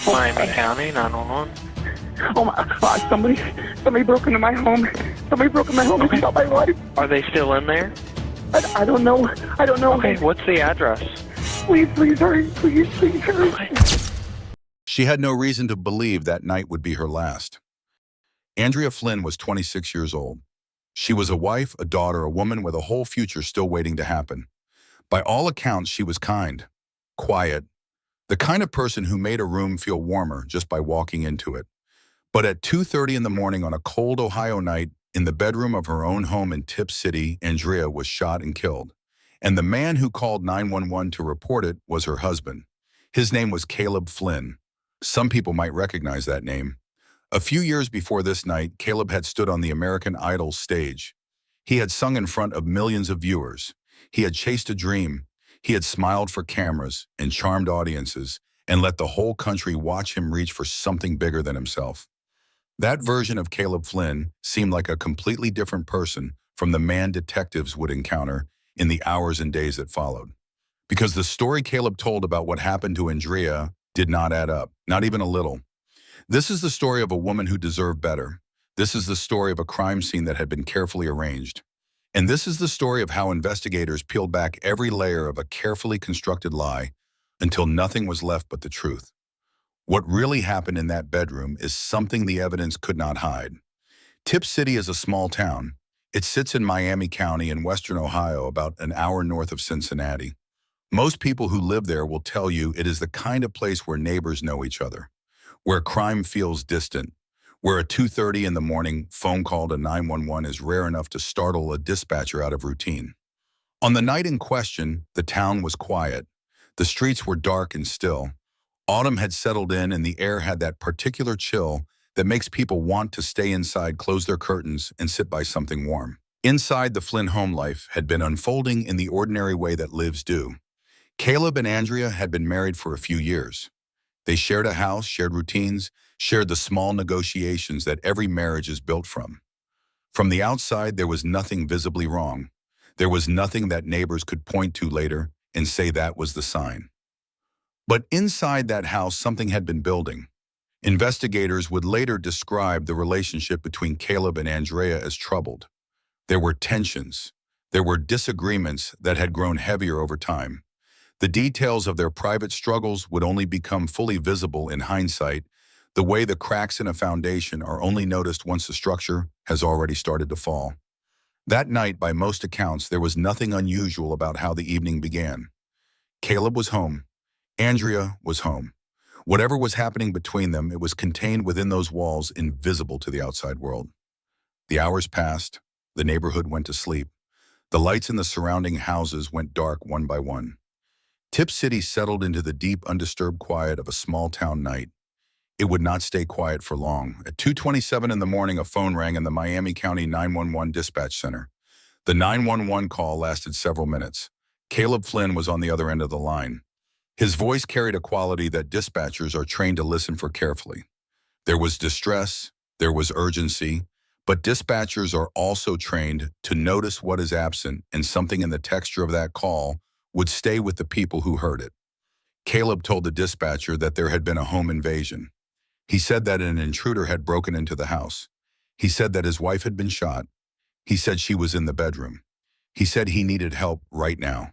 Miami County, 911. Oh my God, somebody broke into my home. Somebody broke into my home and shot my wife. Are they still in there? I don't know. I don't know. Okay, what's the address? Please hurry. Please hurry. She had no reason to believe that night would be her last. Andrea Flynn was 26 years old. She was a wife, a daughter, a woman with a whole future still waiting to happen. By all accounts, she was kind, quiet, the kind of person who made a room feel warmer just by walking into it. But at 2:30 in the morning on a cold Ohio night, in the bedroom of her own home in Tipp City, Andrea was shot and killed. And the man who called 911 to report it was her husband. His name was Caleb Flynn. Some people might recognize that name. A few years before this night, Caleb had stood on the American Idol stage. He had sung in front of millions of viewers. He had chased a dream. He had smiled for cameras and charmed audiences and let the whole country watch him reach for something bigger than himself. That version of Caleb Flynn seemed like a completely different person from the man detectives would encounter in the hours and days that followed. Because the story Caleb told about what happened to Andrea did not add up, not even a little. This is the story of a woman who deserved better. This is the story of a crime scene that had been carefully arranged. And this is the story of how investigators peeled back every layer of a carefully constructed lie until nothing was left but the truth. What really happened in that bedroom is something the evidence could not hide. Tipp City is a small town. It sits in Miami County in western Ohio, about an hour north of Cincinnati. Most people who live there will tell you it is the kind of place where neighbors know each other, where crime feels distant, where a 2:30 in the morning phone call to 911 is rare enough to startle a dispatcher out of routine. On the night in question, the town was quiet. The streets were dark and still. Autumn had settled in and the air had that particular chill that makes people want to stay inside, close their curtains, and sit by something warm. Inside, the Flynn home life had been unfolding in the ordinary way that lives do. Caleb and Andrea had been married for a few years. They shared a house, shared routines, shared the small negotiations that every marriage is built from. From the outside, there was nothing visibly wrong. There was nothing that neighbors could point to later and say that was the sign. But inside that house, something had been building. Investigators would later describe the relationship between Caleb and Andrea as troubled. There were tensions. There were disagreements that had grown heavier over time. The details of their private struggles would only become fully visible in hindsight, the way the cracks in a foundation are only noticed once the structure has already started to fall. That night, by most accounts, there was nothing unusual about how the evening began. Caleb was home. Andrea was home. Whatever was happening between them, it was contained within those walls, invisible to the outside world. The hours passed. The neighborhood went to sleep. The lights in the surrounding houses went dark one by one. Tipp City settled into the deep, undisturbed quiet of a small-town night. It would not stay quiet for long. At 2:27 in the morning, a phone rang in the Miami County 911 dispatch center. The 911 call lasted several minutes. Caleb Flynn was on the other end of the line. His voice carried a quality that dispatchers are trained to listen for carefully. There was distress, there was urgency, but dispatchers are also trained to notice what is absent, and something in the texture of that call would stay with the people who heard it. Caleb told the dispatcher that there had been a home invasion. He said that an intruder had broken into the house. He said that his wife had been shot. He said she was in the bedroom. He said he needed help right now.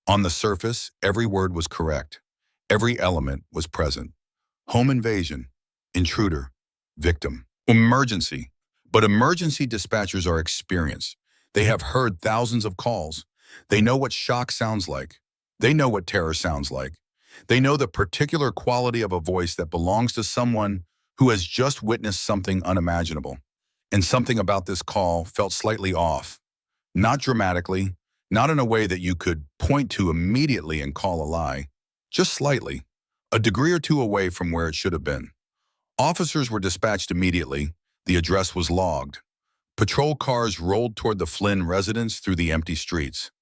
On the surface, every word was correct. Every element was present. Home invasion, intruder, victim, emergency. But emergency dispatchers are experienced. They have heard thousands of calls. They know what shock sounds like. They know what terror sounds like. They know the particular quality of a voice that belongs to someone who has just witnessed something unimaginable. And something about this call felt slightly off. Not dramatically, not in a way that you could point to immediately and call a lie. Just slightly, a degree or two away from where it should have been. Officers were dispatched immediately. The address was logged. Patrol cars rolled toward the Flynn residence through the empty streets.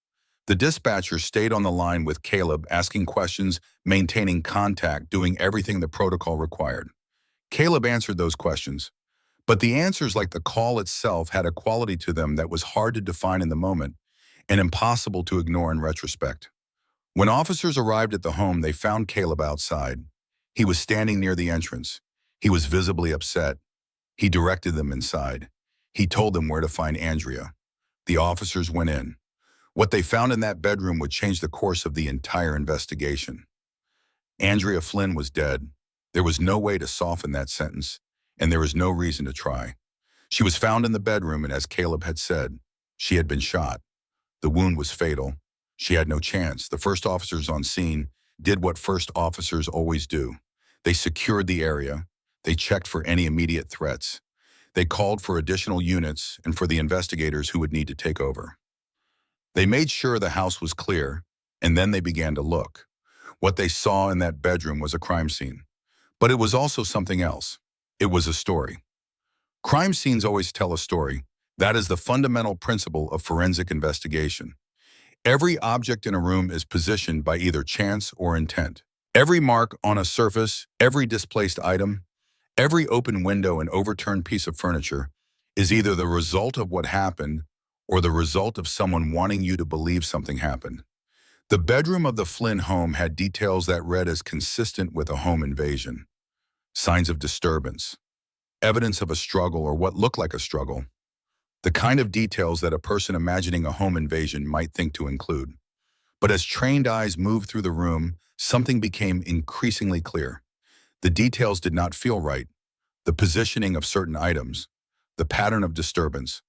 The dispatcher stayed on the line with Caleb, asking questions, maintaining contact, doing everything the protocol required. Caleb answered those questions, but the answers, like the call itself, had a quality to them that was hard to define in the moment and impossible to ignore in retrospect. When officers arrived at the home, they found Caleb outside. He was standing near the entrance. He was visibly upset. He directed them inside. He told them where to find Andrea. The officers went in. What they found in that bedroom would change the course of the entire investigation. Andrea Flynn was dead. There was no way to soften that sentence, and there was no reason to try. She was found in the bedroom, and as Caleb had said, she had been shot. The wound was fatal. She had no chance. The first officers on scene did what first officers always do. They secured the area. They checked for any immediate threats. They called for additional units and for the investigators who would need to take over. They made sure the house was clear, and then they began to look. What they saw in that bedroom was a crime scene. But it was also something else. It was a story. Crime scenes always tell a story. That is the fundamental principle of forensic investigation. Every object in a room is positioned by either chance or intent. Every mark on a surface, every displaced item, every open window and overturned piece of furniture is either the result of what happened or the result of someone wanting you to believe something happened. The bedroom of the Flynn home had details that read as consistent with a home invasion. Signs of disturbance, evidence of a struggle or what looked like a struggle, the kind of details that a person imagining a home invasion might think to include. But as trained eyes moved through the room, something became increasingly clear. The details did not feel right. The positioning of certain items, the pattern of disturbance,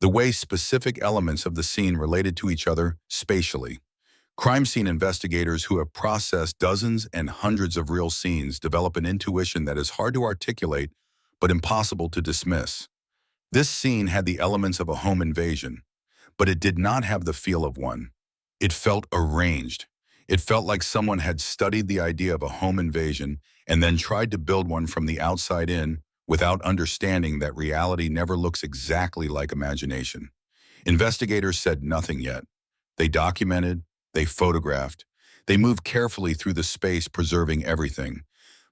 the way specific elements of the scene related to each other spatially. Crime scene investigators who have processed dozens and hundreds of real scenes develop an intuition that is hard to articulate but impossible to dismiss. This scene had the elements of a home invasion, but it did not have the feel of one. It felt arranged. It felt like someone had studied the idea of a home invasion and then tried to build one from the outside in without understanding that reality never looks exactly like imagination. Investigators said nothing yet. They documented, they photographed, they moved carefully through the space, preserving everything.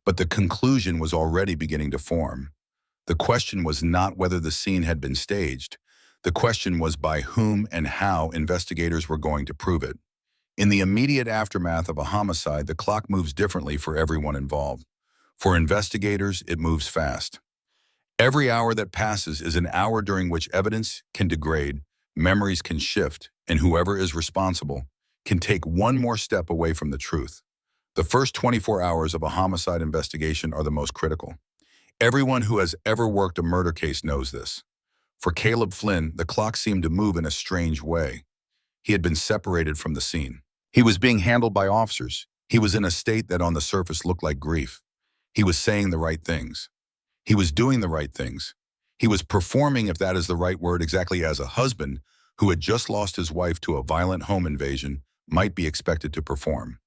But the conclusion was already beginning to form. The question was not whether the scene had been staged. The question was by whom and how investigators were going to prove it. In the immediate aftermath of a homicide, the clock moves differently for everyone involved. For investigators, it moves fast. Every hour that passes is an hour during which evidence can degrade, memories can shift, and whoever is responsible can take one more step away from the truth. The first 24 hours of a homicide investigation are the most critical. Everyone who has ever worked a murder case knows this. For Caleb Flynn, the clock seemed to move in a strange way. He had been separated from the scene. He was being handled by officers. He was in a state that on the surface looked like grief. He was saying the right things. He was doing the right things. He was performing, if that is the right word, exactly as a husband who had just lost his wife to a violent home invasion might be expected to perform.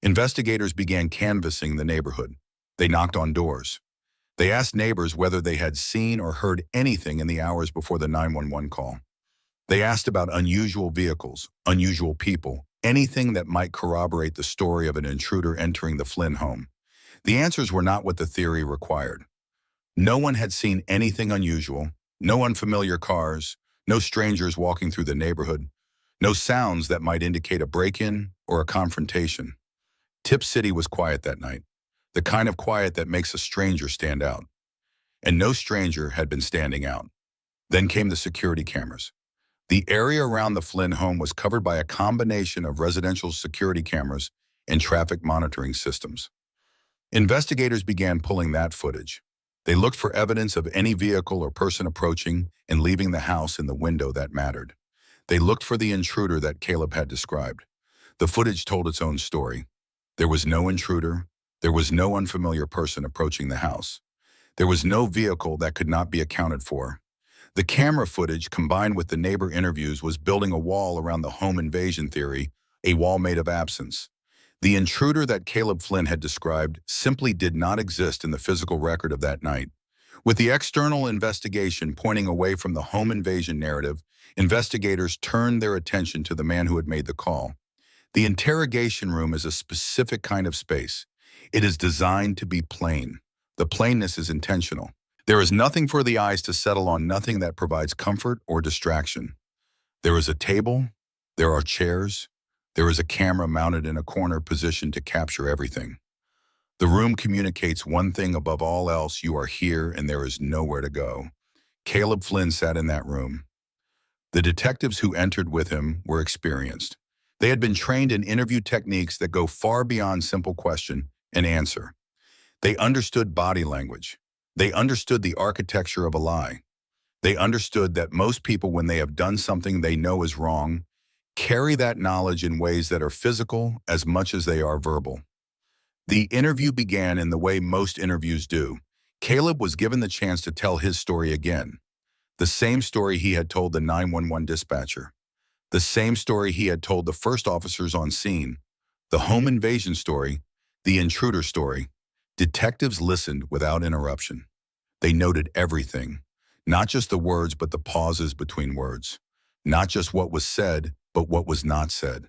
Investigators began canvassing the neighborhood. They knocked on doors. They asked neighbors whether they had seen or heard anything in the hours before the 911 call. They asked about unusual vehicles, unusual people, anything that might corroborate the story of an intruder entering the Flynn home. The answers were not what the theory required. No one had seen anything unusual, no unfamiliar cars, no strangers walking through the neighborhood, no sounds that might indicate a break-in or a confrontation. Tipp City was quiet that night, the kind of quiet that makes a stranger stand out. And no stranger had been standing out. Then came the security cameras. The area around the Flynn home was covered by a combination of residential security cameras and traffic monitoring systems. Investigators began pulling that footage. They looked for evidence of any vehicle or person approaching and leaving the house in the window that mattered. They looked for the intruder that Caleb had described. The footage told its own story. There was no intruder. There was no unfamiliar person approaching the house. There was no vehicle that could not be accounted for. The camera footage, combined with the neighbor interviews, was building a wall around the home invasion theory, a wall made of absence. The intruder that Caleb Flynn had described simply did not exist in the physical record of that night. With the external investigation pointing away from the home invasion narrative, investigators turned their attention to the man who had made the call. The interrogation room is a specific kind of space. It is designed to be plain. The plainness is intentional. There is nothing for the eyes to settle on, nothing that provides comfort or distraction. There is a table, there are chairs, there is a camera mounted in a corner positioned to capture everything. The room communicates one thing above all else: you are here and there is nowhere to go. Caleb Flynn sat in that room. The detectives who entered with him were experienced. They had been trained in interview techniques that go far beyond simple question and answer. They understood body language. They understood the architecture of a lie. They understood that most people, when they have done something they know is wrong, carry that knowledge in ways that are physical as much as they are verbal. The interview began in the way most interviews do. Caleb was given the chance to tell his story again. The same story he had told the 911 dispatcher. The same story he had told the first officers on scene. The home invasion story, the intruder story. Detectives listened without interruption. They noted everything, not just the words but the pauses between words. Not just what was said, but what was not said.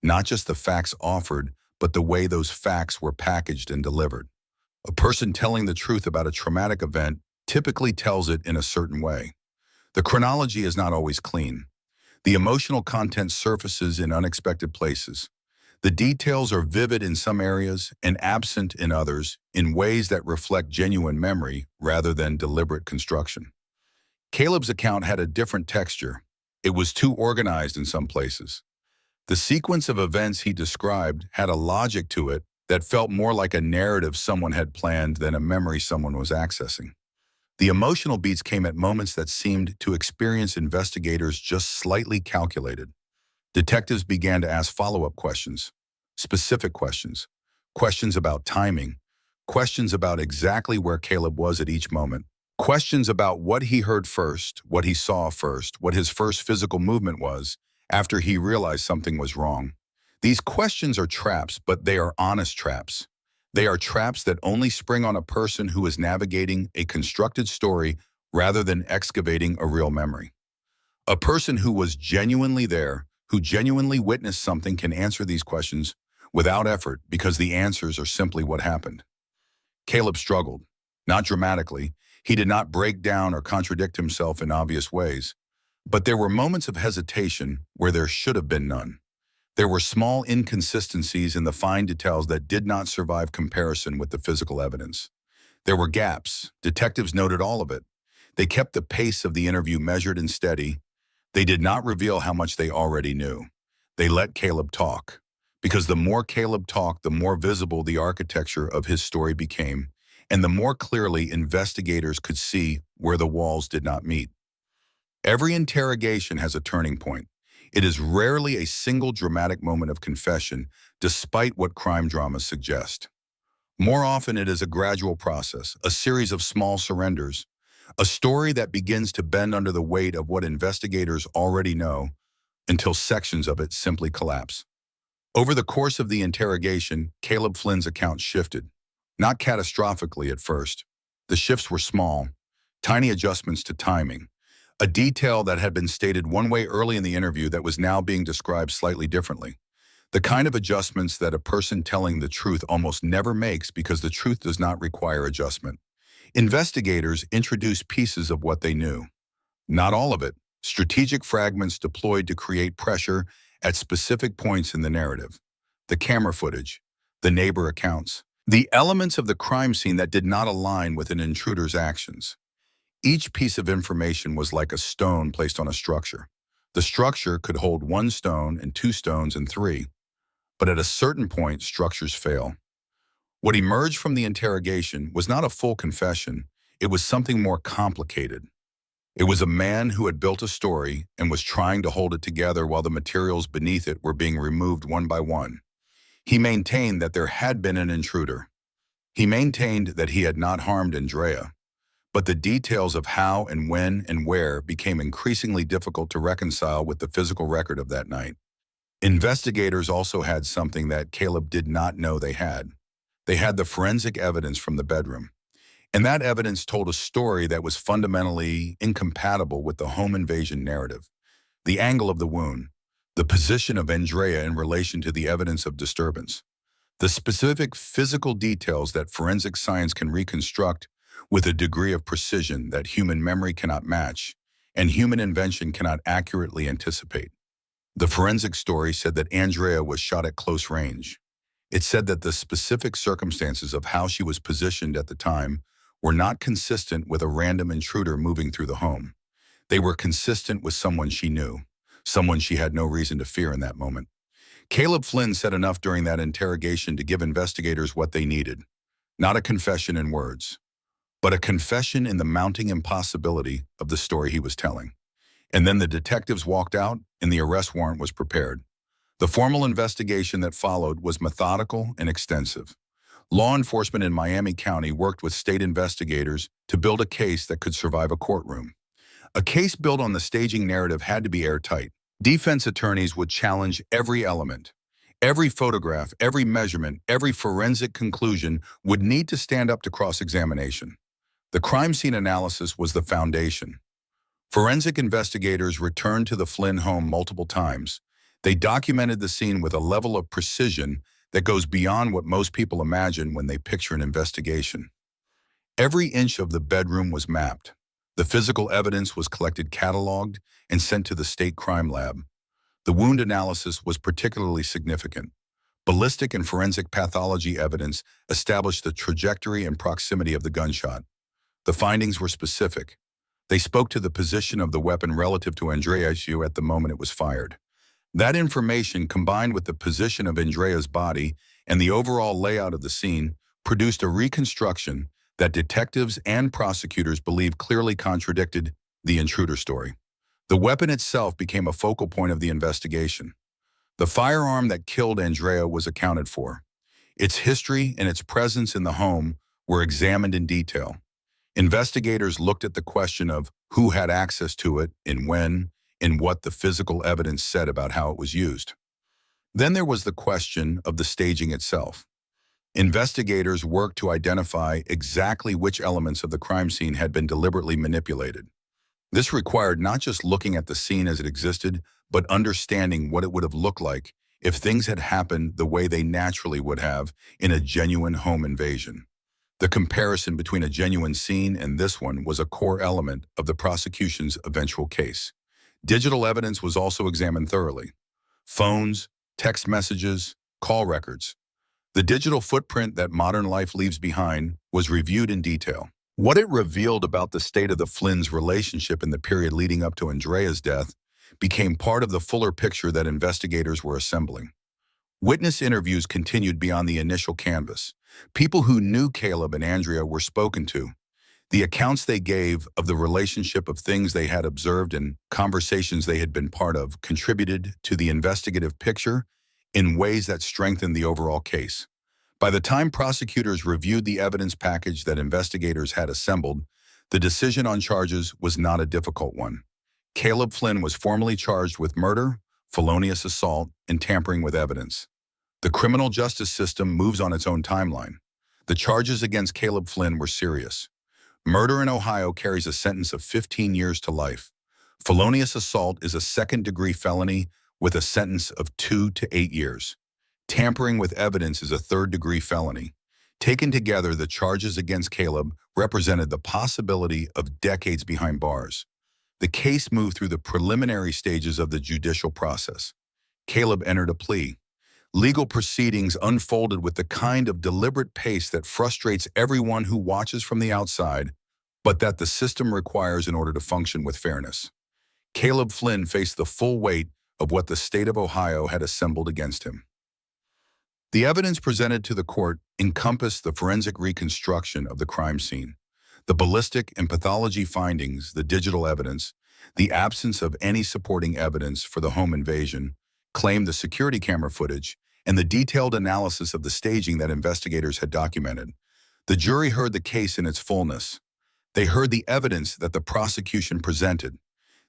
Not just the facts offered, but the way those facts were packaged and delivered. A person telling the truth about a traumatic event typically tells it in a certain way. The chronology is not always clean. The emotional content surfaces in unexpected places. The details are vivid in some areas and absent in others in ways that reflect genuine memory rather than deliberate construction. Caleb's account had a different texture. It was too organized in some places. The sequence of events he described had a logic to it that felt more like a narrative someone had planned than a memory someone was accessing. The emotional beats came at moments that seemed to experienced investigators just slightly calculated. Detectives began to ask follow-up questions, specific questions, questions about timing, questions about exactly where Caleb was at each moment, questions about what he heard first, what he saw first, what his first physical movement was after he realized something was wrong. These questions are traps, but they are honest traps. They are traps that only spring on a person who is navigating a constructed story rather than excavating a real memory. A person who was genuinely there, who genuinely witnessed something, can answer these questions without effort because the answers are simply what happened. Caleb struggled, not dramatically. He did not break down or contradict himself in obvious ways. But there were moments of hesitation where there should have been none. There were small inconsistencies in the fine details that did not survive comparison with the physical evidence. There were gaps. Detectives noted all of it. They kept the pace of the interview measured and steady. They did not reveal how much they already knew. They let Caleb talk. Because the more Caleb talked, the more visible the architecture of his story became, and the more clearly investigators could see where the walls did not meet. Every interrogation has a turning point. It is rarely a single dramatic moment of confession, despite what crime dramas suggest. More often, it is a gradual process, a series of small surrenders, a story that begins to bend under the weight of what investigators already know until sections of it simply collapse. Over the course of the interrogation, Caleb Flynn's account shifted. Not catastrophically at first. The shifts were small, tiny adjustments to timing. A detail that had been stated one way early in the interview that was now being described slightly differently. The kind of adjustments that a person telling the truth almost never makes because the truth does not require adjustment. Investigators introduced pieces of what they knew. Not all of it. Strategic fragments deployed to create pressure at specific points in the narrative. The camera footage, the neighbor accounts, the elements of the crime scene that did not align with an intruder's actions. Each piece of information was like a stone placed on a structure. The structure could hold one stone and two stones and three, but at a certain point, structures fail. What emerged from the interrogation was not a full confession. It was something more complicated. It was a man who had built a story and was trying to hold it together while the materials beneath it were being removed one by one. He maintained that there had been an intruder. He maintained that he had not harmed Andrea. But the details of how and when and where became increasingly difficult to reconcile with the physical record of that night. Investigators also had something that Caleb did not know they had. They had the forensic evidence from the bedroom. And that evidence told a story that was fundamentally incompatible with the home invasion narrative. The angle of the wound, the position of Andrea in relation to the evidence of disturbance, the specific physical details that forensic science can reconstruct with a degree of precision that human memory cannot match and human invention cannot accurately anticipate. The forensic story said that Andrea was shot at close range. It said that the specific circumstances of how she was positioned at the time were not consistent with a random intruder moving through the home. They were consistent with someone she knew, someone she had no reason to fear in that moment. Caleb Flynn said enough during that interrogation to give investigators what they needed. Not a confession in words, but a confession in the mounting impossibility of the story he was telling. And then the detectives walked out and the arrest warrant was prepared. The formal investigation that followed was methodical and extensive. Law enforcement in Miami County worked with state investigators to build a case that could survive a courtroom. A case built on the staging narrative had to be airtight. Defense attorneys would challenge every element. Every photograph, every measurement, every forensic conclusion would need to stand up to cross-examination. The crime scene analysis was the foundation. Forensic investigators returned to the Flynn home multiple times. They documented the scene with a level of precision that goes beyond what most people imagine when they picture an investigation. Every inch of the bedroom was mapped. The physical evidence was collected, cataloged, and sent to the state crime lab. The wound analysis was particularly significant. Ballistic and forensic pathology evidence established the trajectory and proximity of the gunshot. The findings were specific. They spoke to the position of the weapon relative to Andrea's at the moment it was fired. That information, combined with the position of Andrea's body and the overall layout of the scene, produced a reconstruction that detectives and prosecutors believed clearly contradicted the intruder story. The weapon itself became a focal point of the investigation. The firearm that killed Andrea was accounted for. Its history and its presence in the home were examined in detail. Investigators looked at the question of who had access to it and when, and what the physical evidence said about how it was used. Then there was the question of the staging itself. Investigators worked to identify exactly which elements of the crime scene had been deliberately manipulated. This required not just looking at the scene as it existed, but understanding what it would have looked like if things had happened the way they naturally would have in a genuine home invasion. The comparison between a genuine scene and this one was a core element of the prosecution's eventual case. Digital evidence was also examined thoroughly. Phones, text messages, call records. The digital footprint that modern life leaves behind was reviewed in detail. What it revealed about the state of the Flynn's relationship in the period leading up to Andrea's death became part of the fuller picture that investigators were assembling. Witness interviews continued beyond the initial canvas. People who knew Caleb and Andrea were spoken to. The accounts they gave of the relationship, of things they had observed and conversations they had been part of, contributed to the investigative picture in ways that strengthened the overall case. By the time prosecutors reviewed the evidence package that investigators had assembled, the decision on charges was not a difficult one. Caleb Flynn was formally charged with murder, felonious assault, and tampering with evidence. The criminal justice system moves on its own timeline. The charges against Caleb Flynn were serious. Murder in Ohio carries a sentence of 15 years to life. Felonious assault is a second-degree felony with a sentence of 2 to 8 years. Tampering with evidence is a third-degree felony. Taken together, the charges against Caleb represented the possibility of decades behind bars. The case moved through the preliminary stages of the judicial process. Caleb entered a plea. Legal proceedings unfolded with the kind of deliberate pace that frustrates everyone who watches from the outside, but that the system requires in order to function with fairness. Caleb Flynn faced the full weight of what the state of Ohio had assembled against him. The evidence presented to the court encompassed the forensic reconstruction of the crime scene, the ballistic and pathology findings, the digital evidence, the absence of any supporting evidence for the home invasion, claimed the security camera footage, and the detailed analysis of the staging that investigators had documented. The jury heard the case in its fullness. They heard the evidence that the prosecution presented.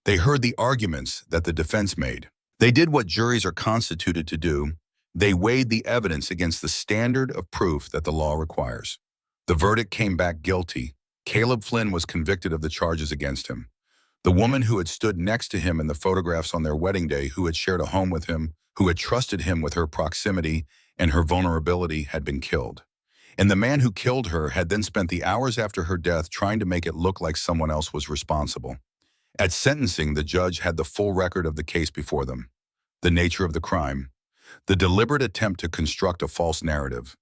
They heard the arguments that the defense made. They did what juries are constituted to do. They weighed the evidence against the standard of proof that the law requires. The verdict came back guilty. Caleb Flynn was convicted of the charges against him. The woman who had stood next to him in the photographs on their wedding day, who had shared a home with him, who had trusted him with her proximity and her vulnerability, had been killed. And the man who killed her had then spent the hours after her death trying to make it look like someone else was responsible. At sentencing, the judge had the full record of the case before them. The nature of the crime, The deliberate attempt to construct a false narrative,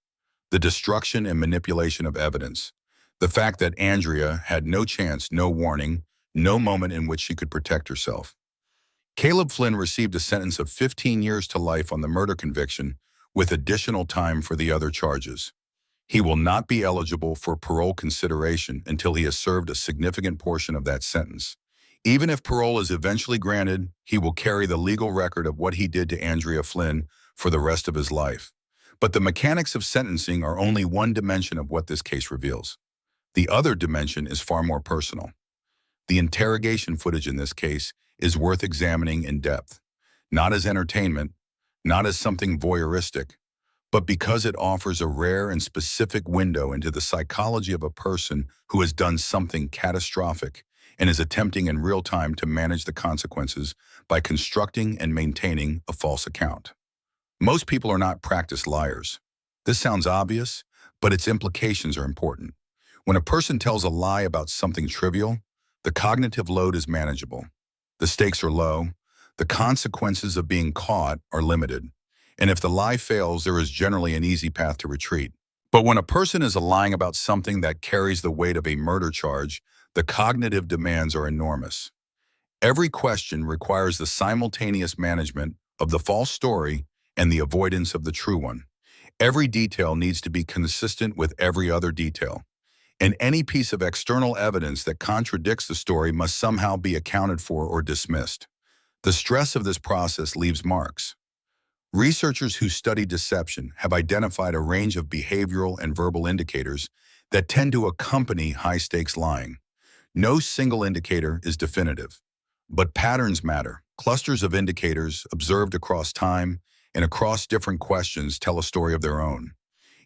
the destruction and manipulation of evidence, the fact that Andrea had no chance, no warning, no moment in which she could protect herself. Caleb Flynn received a sentence of 15 years to life on the murder conviction, with additional time for the other charges. He will not be eligible for parole consideration until he has served a significant portion of that sentence. Even if parole is eventually granted, he will carry the legal record of what he did to Andrea Flynn for the rest of his life. But the mechanics of sentencing are only one dimension of what this case reveals. The other dimension is far more personal. The interrogation footage in this case is worth examining in depth, not as entertainment, not as something voyeuristic, but because it offers a rare and specific window into the psychology of a person who has done something catastrophic and is attempting in real time to manage the consequences by constructing and maintaining a false account. Most people are not practiced liars. This sounds obvious, but its implications are important. When a person tells a lie about something trivial, the cognitive load is manageable. The stakes are low. The consequences of being caught are limited. And if the lie fails, there is generally an easy path to retreat. But when a person is lying about something that carries the weight of a murder charge, the cognitive demands are enormous. Every question requires the simultaneous management of the false story and the avoidance of the true one. Every detail needs to be consistent with every other detail. And any piece of external evidence that contradicts the story must somehow be accounted for or dismissed. The stress of this process leaves marks. Researchers who study deception have identified a range of behavioral and verbal indicators that tend to accompany high-stakes lying. No single indicator is definitive, but patterns matter. Clusters of indicators observed across time and across different questions tell a story of their own.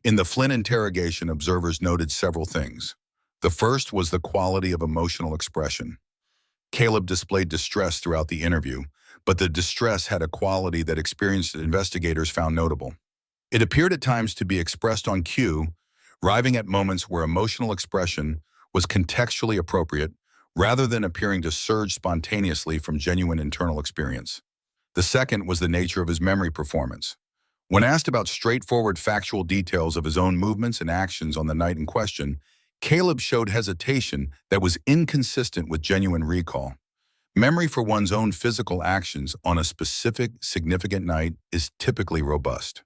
In the Flynn interrogation, observers noted several things. The first was the quality of emotional expression. Caleb displayed distress throughout the interview, but the distress had a quality that experienced investigators found notable. It appeared at times to be expressed on cue, arriving at moments where emotional expression was contextually appropriate rather than appearing to surge spontaneously from genuine internal experience. The second was the nature of his memory performance. When asked about straightforward factual details of his own movements and actions on the night in question, Caleb showed hesitation that was inconsistent with genuine recall. Memory for one's own physical actions on a specific, significant night is typically robust.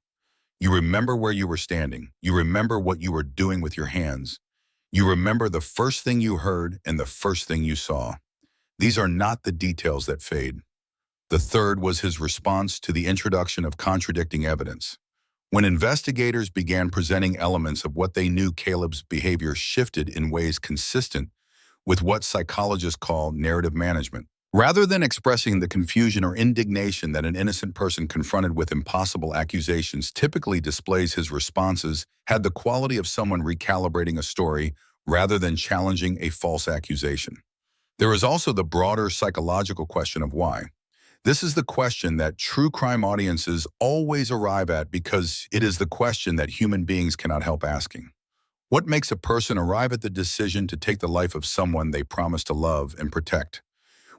You remember where you were standing. You remember what you were doing with your hands. You remember the first thing you heard and the first thing you saw. These are not the details that fade. The third was his response to the introduction of contradicting evidence. When investigators began presenting elements of what they knew, Caleb's behavior shifted in ways consistent with what psychologists call narrative management. Rather than expressing the confusion or indignation that an innocent person confronted with impossible accusations typically displays, his responses had the quality of someone recalibrating a story rather than challenging a false accusation. There is also the broader psychological question of why. This is the question that true crime audiences always arrive at because it is the question that human beings cannot help asking. What makes a person arrive at the decision to take the life of someone they promise to love and protect?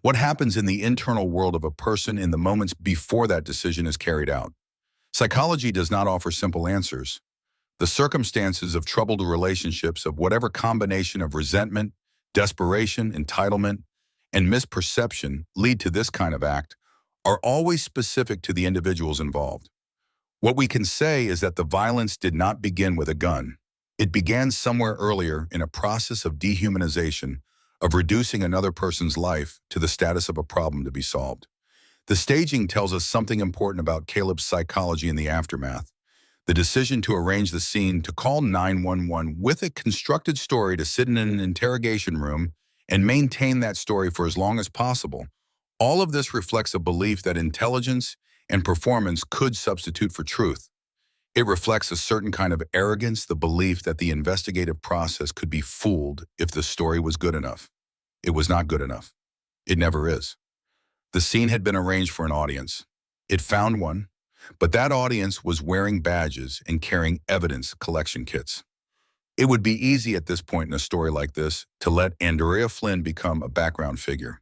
What happens in the internal world of a person in the moments before that decision is carried out? Psychology does not offer simple answers. The circumstances of troubled relationships, of whatever combination of resentment, desperation, entitlement, and misperception lead to this kind of act, are always specific to the individuals involved. What we can say is that the violence did not begin with a gun. It began somewhere earlier in a process of dehumanization, of reducing another person's life to the status of a problem to be solved. The staging tells us something important about Caleb's psychology in the aftermath. The decision to arrange the scene, to call 911 with a constructed story, to sit in an interrogation room and maintain that story for as long as possible. All of this reflects a belief that intelligence and performance could substitute for truth. It reflects a certain kind of arrogance, the belief that the investigative process could be fooled if the story was good enough. It was not good enough. It never is. The scene had been arranged for an audience. It found one, but that audience was wearing badges and carrying evidence collection kits. It would be easy at this point in a story like this to let Andrea Flynn become a background figure.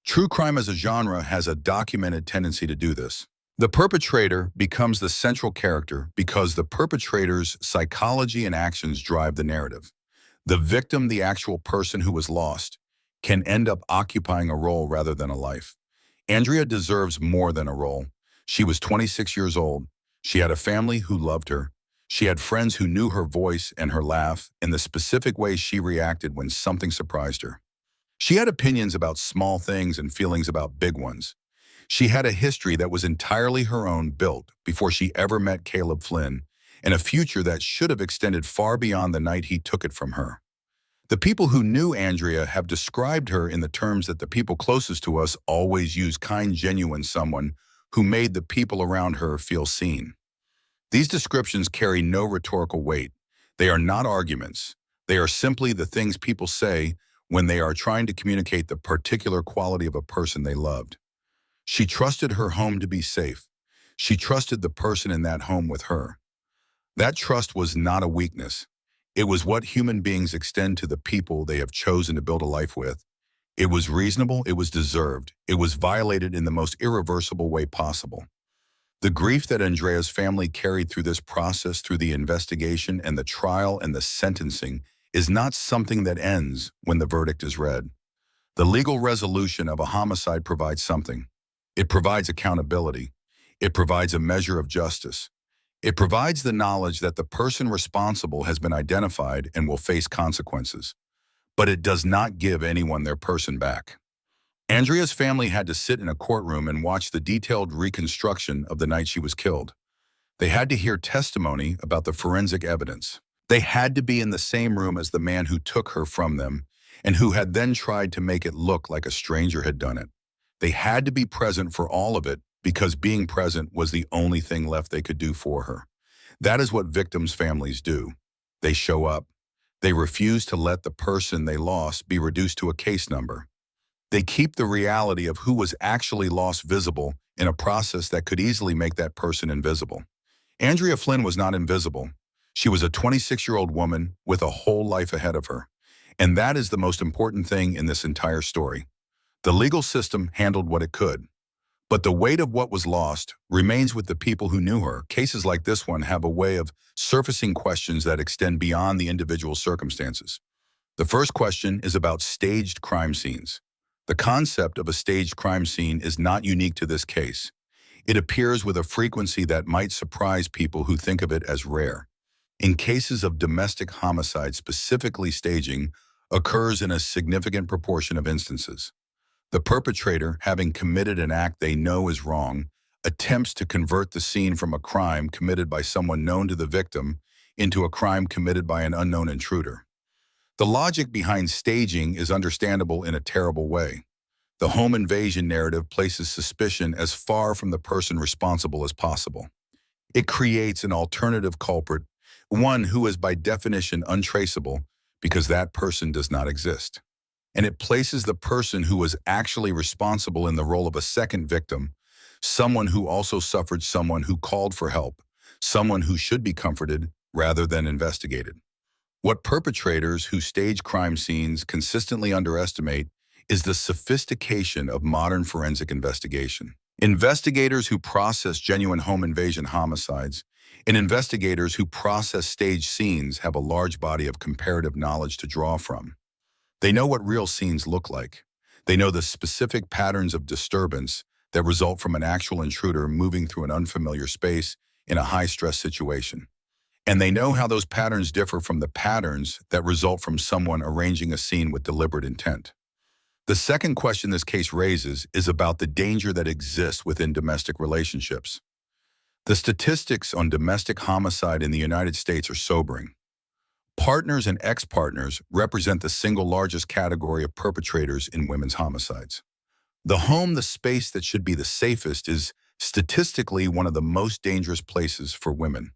True crime as a genre has a documented tendency to do this. The perpetrator becomes the central character because the perpetrator's psychology and actions drive the narrative. The victim, the actual person who was lost, can end up occupying a role rather than a life. Andrea deserves more than a role. She was 26 years old. She had a family who loved her. She had friends who knew her voice and her laugh and the specific way she reacted when something surprised her. She had opinions about small things and feelings about big ones. She had a history that was entirely her own, built before she ever met Caleb Flynn, and a future that should have extended far beyond the night he took it from her. The people who knew Andrea have described her in the terms that the people closest to us always use: kind, genuine, someone who made the people around her feel seen. These descriptions carry no rhetorical weight. They are not arguments. They are simply the things people say when they are trying to communicate the particular quality of a person they loved. She trusted her home to be safe. She trusted the person in that home with her. That trust was not a weakness. It was what human beings extend to the people they have chosen to build a life with. It was reasonable, it was deserved, it was violated in the most irreversible way possible. The grief that Andrea's family carried through this process, through the investigation and the trial and the sentencing, is not something that ends when the verdict is read. The legal resolution of a homicide provides something. It provides accountability. It provides a measure of justice. It provides the knowledge that the person responsible has been identified and will face consequences. But it does not give anyone their person back. Andrea's family had to sit in a courtroom and watch the detailed reconstruction of the night she was killed. They had to hear testimony about the forensic evidence. They had to be in the same room as the man who took her from them and who had then tried to make it look like a stranger had done it. They had to be present for all of it because being present was the only thing left they could do for her. That is what victims' families do. They show up. They refuse to let the person they lost be reduced to a case number. They keep the reality of who was actually lost visible in a process that could easily make that person invisible. Andrea Flynn was not invisible. She was a 26-year-old woman with a whole life ahead of her. And that is the most important thing in this entire story. The legal system handled what it could. But the weight of what was lost remains with the people who knew her. Cases like this one have a way of surfacing questions that extend beyond the individual circumstances. The first question is about staged crime scenes. The concept of a staged crime scene is not unique to this case. It appears with a frequency that might surprise people who think of it as rare. In cases of domestic homicide, specifically, staging occurs in a significant proportion of instances. The perpetrator, having committed an act they know is wrong, attempts to convert the scene from a crime committed by someone known to the victim into a crime committed by an unknown intruder. The logic behind staging is understandable in a terrible way. The home invasion narrative places suspicion as far from the person responsible as possible. It creates an alternative culprit, one who is by definition untraceable because that person does not exist. And it places the person who was actually responsible in the role of a second victim, someone who also suffered, someone who called for help, someone who should be comforted rather than investigated. What perpetrators who stage crime scenes consistently underestimate is the sophistication of modern forensic investigation. Investigators who process genuine home invasion homicides and investigators who process staged scenes have a large body of comparative knowledge to draw from. They know what real scenes look like. They know the specific patterns of disturbance that result from an actual intruder moving through an unfamiliar space in a high-stress situation. And they know how those patterns differ from the patterns that result from someone arranging a scene with deliberate intent. The second question this case raises is about the danger that exists within domestic relationships. The statistics on domestic homicide in the United States are sobering. Partners and ex-partners represent the single largest category of perpetrators in women's homicides. The home, the space that should be the safest, is statistically one of the most dangerous places for women.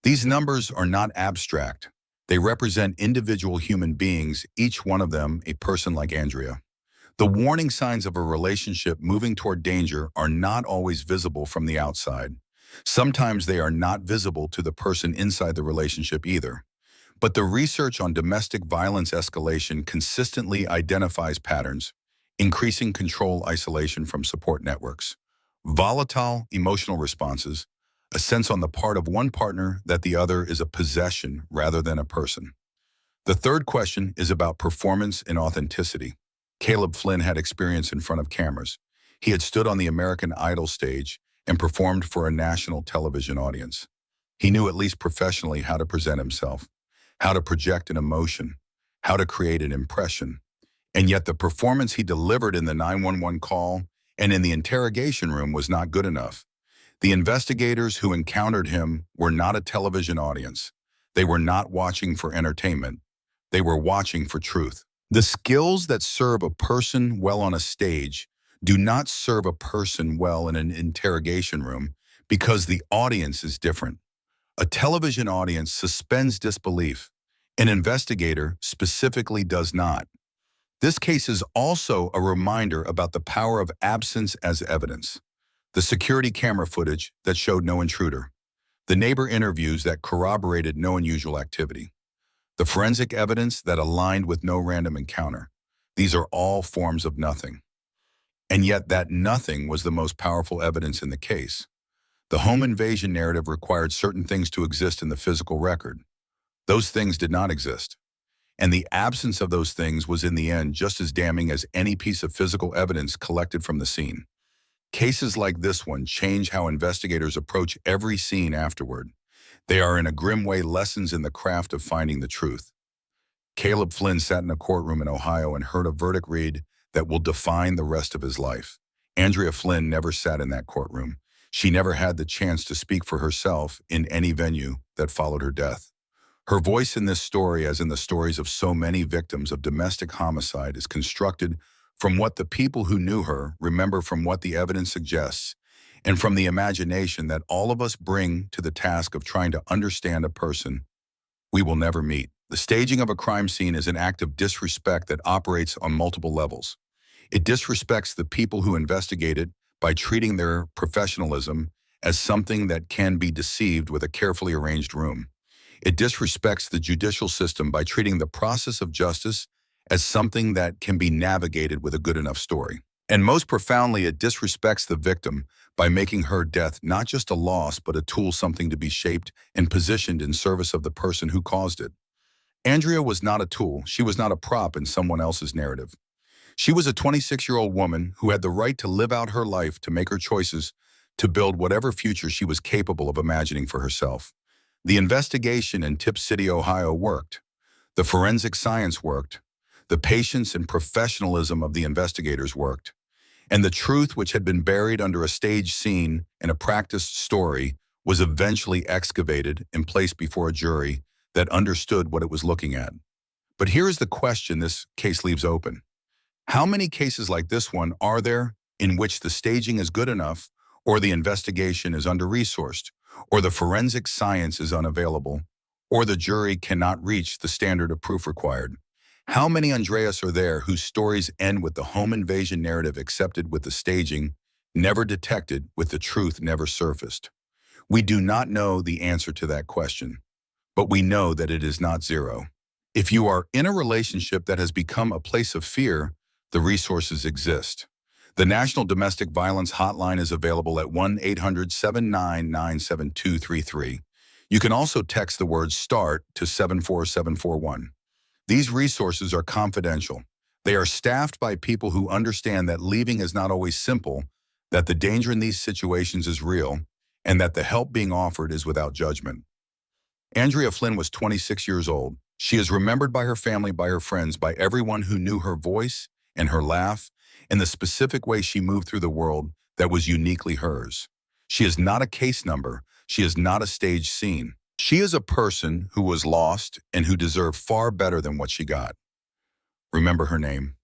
These numbers are not abstract. They represent individual human beings, each one of them a person like Andrea. The warning signs of a relationship moving toward danger are not always visible from the outside. Sometimes they are not visible to the person inside the relationship either. But the research on domestic violence escalation consistently identifies patterns: increasing control, isolation from support networks, Volatile emotional responses, a sense on the part of one partner that the other is a possession rather than a person. The third question is about performance and authenticity. Caleb Flynn had experience in front of cameras. He had stood on the American Idol stage and performed for a national television audience. He knew at least professionally how to present himself, how to project an emotion, how to create an impression. And yet the performance he delivered in the 911 call and in the interrogation room was not good enough. The investigators who encountered him were not a television audience. They were not watching for entertainment. They were watching for truth. The skills that serve a person well on a stage do not serve a person well in an interrogation room because the audience is different. A television audience suspends disbelief. An investigator specifically does not. This case is also a reminder about the power of absence as evidence. The security camera footage that showed no intruder. The neighbor interviews that corroborated no unusual activity. The forensic evidence that aligned with no random encounter. These are all forms of nothing. And yet that nothing was the most powerful evidence in the case. The home invasion narrative required certain things to exist in the physical record. Those things did not exist. And the absence of those things was in the end just as damning as any piece of physical evidence collected from the scene. Cases like this one change how investigators approach every scene afterward. They are in a grim way lessons in the craft of finding the truth. Caleb Flynn sat in a courtroom in Ohio and heard a verdict read that will define the rest of his life. Andrea Flynn never sat in that courtroom. She never had the chance to speak for herself in any venue that followed her death. Her voice in this story, as in the stories of so many victims of domestic homicide, is constructed from what the people who knew her remember, from what the evidence suggests, and from the imagination that all of us bring to the task of trying to understand a person we will never meet. The staging of a crime scene is an act of disrespect that operates on multiple levels. It disrespects the people who investigate it by treating their professionalism as something that can be deceived with a carefully arranged room. It disrespects the judicial system by treating the process of justice as something that can be navigated with a good enough story. And most profoundly, it disrespects the victim by making her death not just a loss, but a tool, something to be shaped and positioned in service of the person who caused it. Andrea was not a tool. She was not a prop in someone else's narrative. She was a 26-year-old woman who had the right to live out her life, to make her choices, to build whatever future she was capable of imagining for herself. The investigation in Tipp City, Ohio worked. The forensic science worked. The patience and professionalism of the investigators worked. And the truth, which had been buried under a stage scene and a practiced story, was eventually excavated and placed before a jury that understood what it was looking at. But here is the question this case leaves open. How many cases like this one are there in which the staging is good enough, or the investigation is under-resourced, or the forensic science is unavailable, or the jury cannot reach the standard of proof required? How many Andreas are there whose stories end with the home invasion narrative accepted with the staging, never detected with the truth never surfaced? We do not know the answer to that question, but we know that it is not zero. If you are in a relationship that has become a place of fear, the resources exist. The National Domestic Violence Hotline is available at 1-800-799-7233. You can also text the word START to 74741. These resources are confidential. They are staffed by people who understand that leaving is not always simple, that the danger in these situations is real, and that the help being offered is without judgment. Andrea Flynn was 26 years old. She is remembered by her family, by her friends, by everyone who knew her voice and her laugh, and the specific way she moved through the world that was uniquely hers. She is not a case number. She is not a stage scene. She is a person who was lost and who deserved far better than what she got. Remember her name.